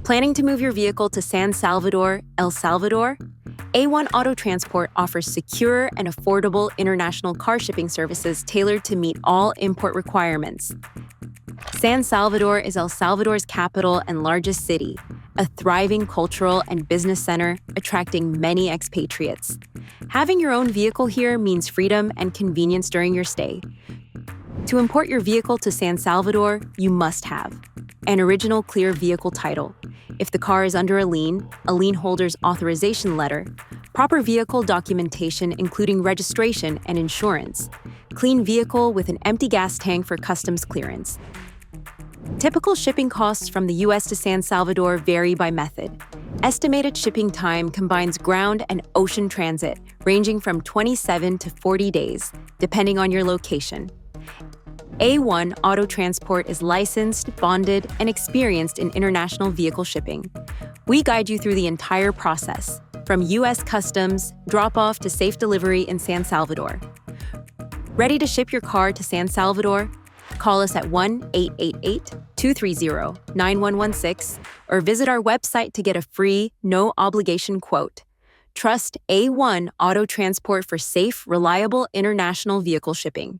Planning to move your vehicle to San Salvador, El Salvador? A1 Auto Transport offers secure and affordable international car shipping services tailored to meet all import requirements. San Salvador is El Salvador's capital and largest city, a thriving cultural and business center attracting many expatriates. Having your own vehicle here means freedom and convenience during your stay. To import your vehicle to San Salvador, you must have an original clear vehicle title. If the car is under a lien holder's authorization letter, proper vehicle documentation including registration and insurance, clean vehicle with an empty gas tank for customs clearance. Typical shipping costs from the U.S. to San Salvador vary by method. Estimated shipping time combines ground and ocean transit, ranging from 27 to 40 days, depending on your location. A1 Auto Transport is licensed, bonded, and experienced in international vehicle shipping. We guide you through the entire process, from U.S. Customs, drop-off to safe delivery in San Salvador. Ready to ship your car to San Salvador? Call us at 1-888-230-9116 or visit our website to get a free, no-obligation quote. Trust A1 Auto Transport for safe, reliable international vehicle shipping.